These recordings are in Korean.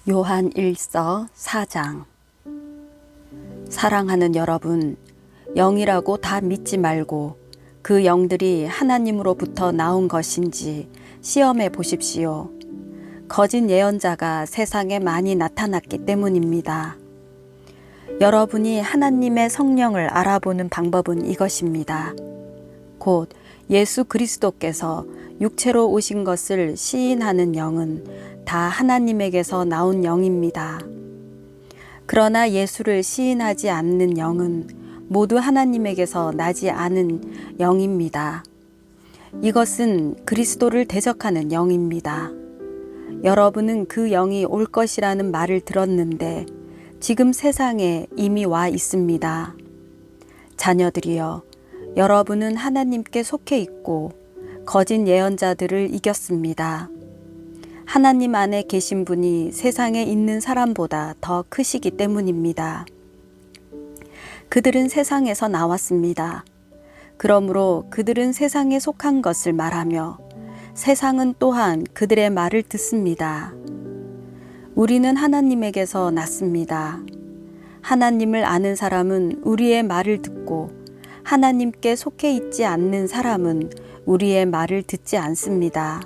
요한 1서 4장. 사랑하는 여러분, 영이라고 다 믿지 말고 그 영들이 하나님으로부터 나온 것인지 시험해 보십시오. 거짓 예언자가 세상에 많이 나타났기 때문입니다. 여러분이 하나님의 성령을 알아보는 방법은 이것입니다. 곧 예수 그리스도께서 육체로 오신 것을 시인하는 영은 다 하나님에게서 나온 영입니다. 그러나 예수를 시인하지 않는 영은 모두 하나님에게서 나지 않은 영입니다. 이것은 그리스도를 대적하는 영입니다. 여러분은 그 영이 올 것이라는 말을 들었는데 지금 세상에 이미 와 있습니다. 자녀들이여, 여러분은 하나님께 속해 있고 거짓 예언자들을 이겼습니다. 하나님 안에 계신 분이 세상에 있는 사람보다 더 크시기 때문입니다. 그들은 세상에서 나왔습니다. 그러므로 그들은 세상에 속한 것을 말하며 세상은 또한 그들의 말을 듣습니다. 우리는 하나님에게서 났습니다. 하나님을 아는 사람은 우리의 말을 듣고 하나님께 속해 있지 않는 사람은 우리의 말을 듣지 않습니다.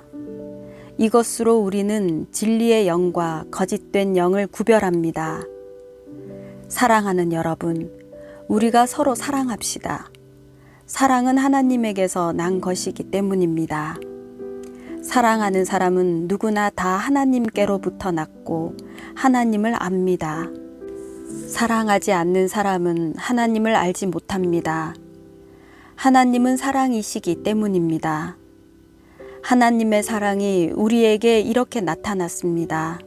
이것으로 우리는 진리의 영과 거짓된 영을 구별합니다. 사랑하는 여러분, 우리가 서로 사랑합시다. 사랑은 하나님에게서 난 것이기 때문입니다. 사랑하는 사람은 누구나 다 하나님께로부터 났고 하나님을 압니다. 사랑하지 않는 사람은 하나님을 알지 못합니다. 하나님은 사랑이시기 때문입니다. 하나님의 사랑이 우리에게 이렇게 나타났습니다.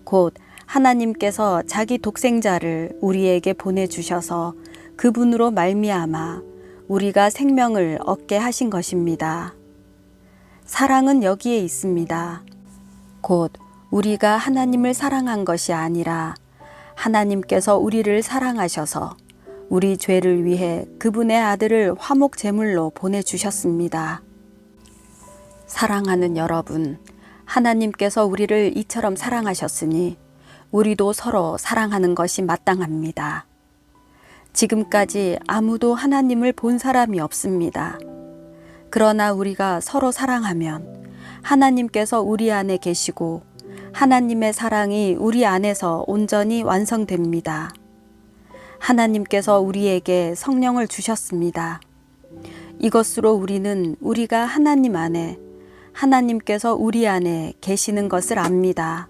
곧 하나님께서 자기 독생자를 우리에게 보내주셔서 그분으로 말미암아 우리가 생명을 얻게 하신 것입니다. 사랑은 여기에 있습니다. 곧 우리가 하나님을 사랑한 것이 아니라 하나님께서 우리를 사랑하셔서 우리 죄를 위해 그분의 아들을 화목 제물로 보내주셨습니다. 사랑하는 여러분, 하나님께서 우리를 이처럼 사랑하셨으니 우리도 서로 사랑하는 것이 마땅합니다. 지금까지 아무도 하나님을 본 사람이 없습니다. 그러나 우리가 서로 사랑하면 하나님께서 우리 안에 계시고 하나님의 사랑이 우리 안에서 온전히 완성됩니다. 하나님께서 우리에게 성령을 주셨습니다. 이것으로 우리는 우리가 하나님 안에, 하나님께서 우리 안에 계시는 것을 압니다.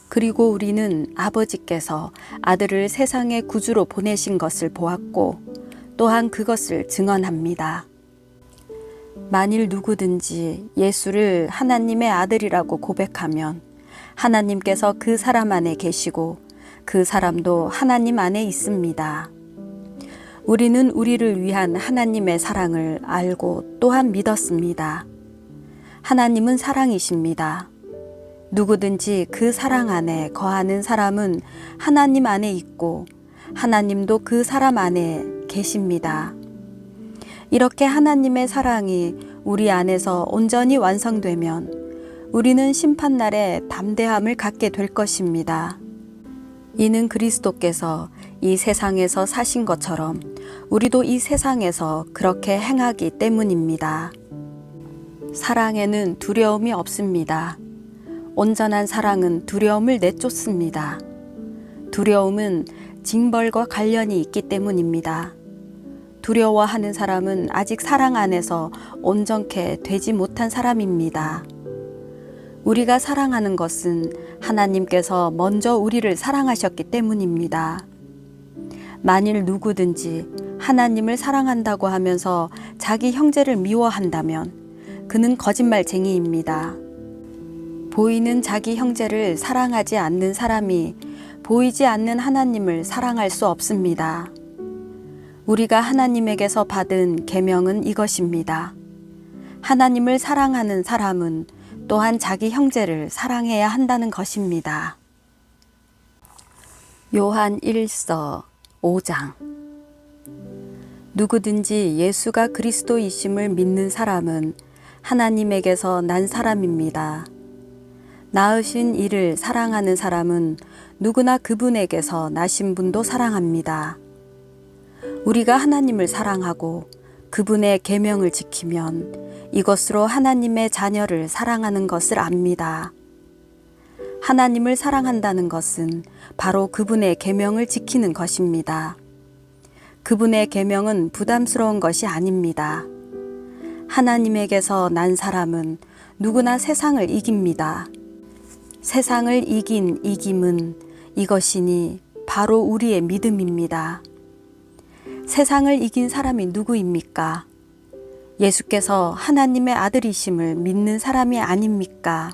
그리고 우리는 아버지께서 아들을 세상의 구주로 보내신 것을 보았고 또한 그것을 증언합니다. 만일 누구든지 예수를 하나님의 아들이라고 고백하면 하나님께서 그 사람 안에 계시고 그 사람도 하나님 안에 있습니다. 우리는 우리를 위한 하나님의 사랑을 알고 또한 믿었습니다. 하나님은 사랑이십니다. 누구든지 그 사랑 안에 거하는 사람은 하나님 안에 있고 하나님도 그 사람 안에 계십니다. 이렇게 하나님의 사랑이 우리 안에서 온전히 완성되면 우리는 심판날에 담대함을 갖게 될 것입니다. 이는 그리스도께서 이 세상에서 사신 것처럼 우리도 이 세상에서 그렇게 행하기 때문입니다. 사랑에는 두려움이 없습니다. 온전한 사랑은 두려움을 내쫓습니다. 두려움은 징벌과 관련이 있기 때문입니다. 두려워하는 사람은 아직 사랑 안에서 온전케 되지 못한 사람입니다. 우리가 사랑하는 것은 하나님께서 먼저 우리를 사랑하셨기 때문입니다. 만일 누구든지 하나님을 사랑한다고 하면서 자기 형제를 미워한다면 그는 거짓말쟁이입니다. 보이는 자기 형제를 사랑하지 않는 사람이 보이지 않는 하나님을 사랑할 수 없습니다. 우리가 하나님에게서 받은 계명은 이것입니다. 하나님을 사랑하는 사람은 또한 자기 형제를 사랑해야 한다는 것입니다. 요한 1서 5장. 누구든지 예수가 그리스도이심을 믿는 사람은 하나님에게서 난 사람입니다. 낳으신 이를 사랑하는 사람은 누구나 그분에게서 나신 분도 사랑합니다. 우리가 하나님을 사랑하고 그분의 계명을 지키면 이것으로 하나님의 자녀를 사랑하는 것을 압니다. 하나님을 사랑한다는 것은 바로 그분의 계명을 지키는 것입니다. 그분의 계명은 부담스러운 것이 아닙니다. 하나님에게서 난 사람은 누구나 세상을 이깁니다. 세상을 이긴 이김은 이것이니 바로 우리의 믿음입니다. 세상을 이긴 사람이 누구입니까? 예수께서 하나님의 아들이심을 믿는 사람이 아닙니까?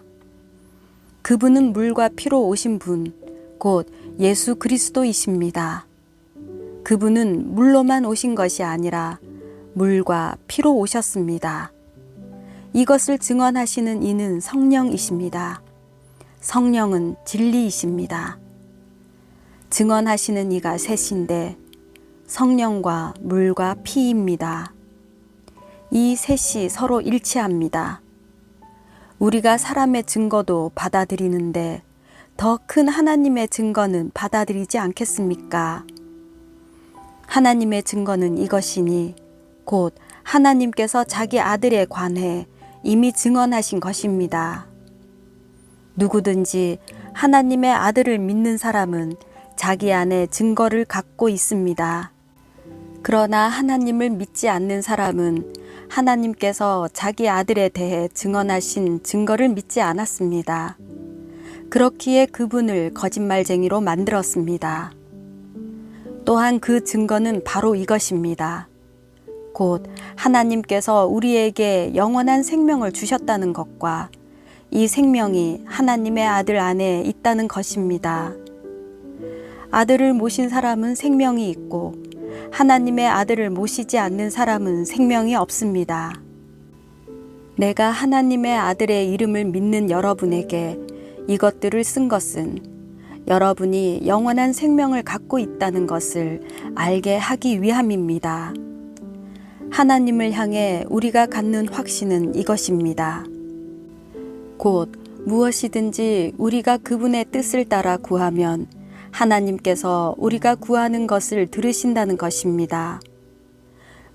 그분은 물과 피로 오신 분, 곧 예수 그리스도이십니다. 그분은 물로만 오신 것이 아니라 물과 피로 오셨습니다. 이것을 증언하시는 이는 성령이십니다. 성령은 진리이십니다. 증언하시는 이가 셋인데 성령과 물과 피입니다. 이 셋이 서로 일치합니다. 우리가 사람의 증거도 받아들이는데 더 큰 하나님의 증거는 받아들이지 않겠습니까? 하나님의 증거는 이것이니 곧 하나님께서 자기 아들에 관해 이미 증언하신 것입니다. 누구든지 하나님의 아들을 믿는 사람은 자기 안에 증거를 갖고 있습니다. 그러나 하나님을 믿지 않는 사람은 하나님께서 자기 아들에 대해 증언하신 증거를 믿지 않았습니다. 그렇기에 그분을 거짓말쟁이로 만들었습니다. 또한 그 증거는 바로 이것입니다. 곧 하나님께서 우리에게 영원한 생명을 주셨다는 것과 이 생명이 하나님의 아들 안에 있다는 것입니다. 아들을 모신 사람은 생명이 있고 하나님의 아들을 모시지 않는 사람은 생명이 없습니다. 내가 하나님의 아들의 이름을 믿는 여러분에게 이것들을 쓴 것은 여러분이 영원한 생명을 갖고 있다는 것을 알게 하기 위함입니다. 하나님을 향해 우리가 갖는 확신은 이것입니다. 곧 무엇이든지 우리가 그분의 뜻을 따라 구하면 하나님께서 우리가 구하는 것을 들으신다는 것입니다.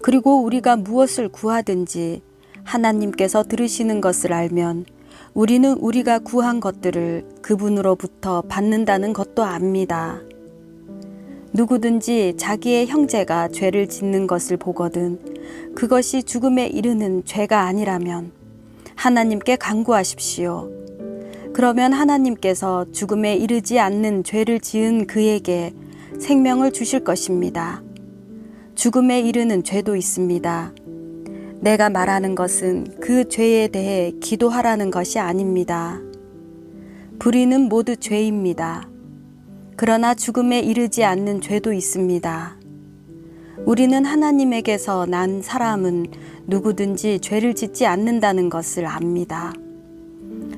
그리고 우리가 무엇을 구하든지 하나님께서 들으시는 것을 알면 우리는 우리가 구한 것들을 그분으로부터 받는다는 것도 압니다. 누구든지 자기의 형제가 죄를 짓는 것을 보거든 그것이 죽음에 이르는 죄가 아니라면 하나님께 간구하십시오. 그러면 하나님께서 죽음에 이르지 않는 죄를 지은 그에게 생명을 주실 것입니다. 죽음에 이르는 죄도 있습니다. 내가 말하는 것은 그 죄에 대해 기도하라는 것이 아닙니다. 불의는 모두 죄입니다. 그러나 죽음에 이르지 않는 죄도 있습니다. 우리는 하나님에게서 난 사람은 누구든지 죄를 짓지 않는다는 것을 압니다.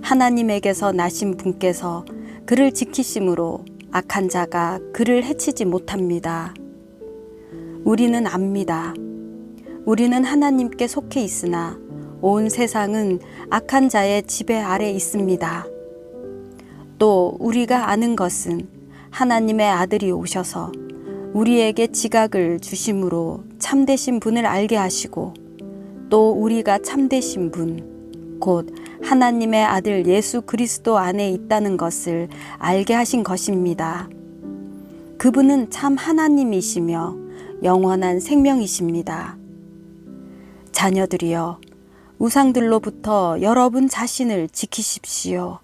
하나님에게서 나신 분께서 그를 지키심으로 악한 자가 그를 해치지 못합니다. 우리는 압니다. 우리는 하나님께 속해 있으나 온 세상은 악한 자의 지배 아래 있습니다. 또 우리가 아는 것은 하나님의 아들이 오셔서 우리에게 지각을 주심으로 참되신 분을 알게 하시고 또 우리가 참되신 분 곧 하나님의 아들 예수 그리스도 안에 있다는 것을 알게 하신 것입니다. 그분은 참 하나님이시며 영원한 생명이십니다. 자녀들이여, 우상들로부터 여러분 자신을 지키십시오.